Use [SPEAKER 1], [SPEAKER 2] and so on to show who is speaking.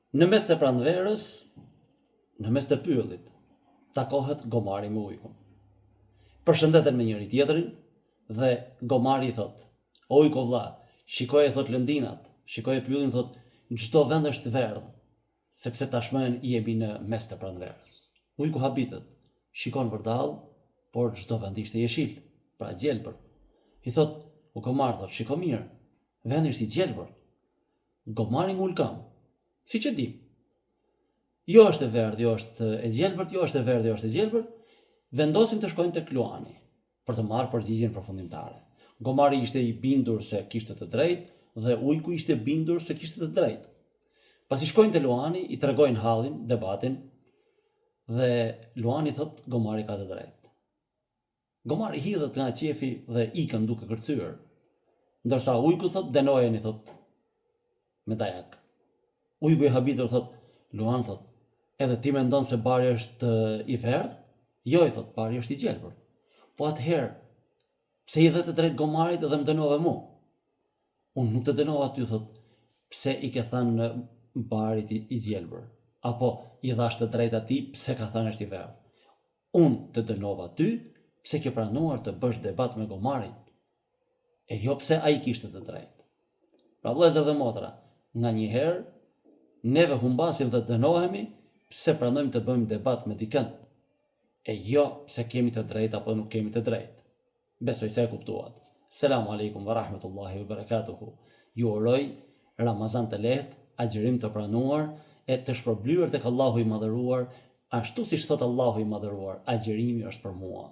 [SPEAKER 1] Në mes të pranverës, në mes të pyllit, takohet gomari me ujkun. Përshëndeten me njëri tjetrin dhe gomari i thot: "O ujko vlla, shikoje thot lëndinat, shikoje pyllin thot, çdo vend është verdh, sepse tashmë jemi në mes të pranverës." Ujku habitet, shikon vërdall, por çdo vend ishte jeshil, pra gjelbër. I thot: "O gomar, thot, shiko mirë, vendi është i gjelbër." Gomari ngul kam. Siç e dim. Jo është e verdhë, jo është e gjelbërt, jo është e verdhë, jo është e gjelbërt. Vendosin të shkojnë tek Luani për të marrë përgjigjen përfundimtare. Gomari ishte i bindur se kishte të drejtë dhe ujku ishte bindur se kishte të drejtë. Pasi shkojnë te Luani, i tregojnë hallin, debatin, dhe Luani thot gomari ka të drejtë. Gomari hidhet nga qefi dhe ikën duke kërcyer, ndërsa ujku thot denojeni thot me dajak. Ujku i habitur thot: "Luan thot, edhe ti mendon se bari është i verdh?" "Jo," i thot, "bari është i gjelbër." "Po atëherë, pse i dhe të drejtë gomarit dhe më dënove mu?" "Unë nuk të dënova ty," thot, "pse i ke thënë barit i gjelbër, apo i dhash të drejtë atij pse ka thënë është i verdh. Unë të dënova ty pse ke pranuar të bësh debat me gomarin, e jo pse ai kishte të drejtë." Pra vëllezër dhe motra, nga një herë neve humbasim dhe dënohemi pse pranojmë të bëjmë debat me dikën, e jo pse kemi të drejtë apo nuk kemi të drejtë. Besoj se e kuptuat. Selamu alaikum wa rahmetullahi wa barakatuhu. Ju uroj Ramazan të lehtë, agjërim të pranuar e të shpërblyer tek Allahu i madhëruar, ashtu siç thot Allahu i madhëruar, agjërimi është për mua.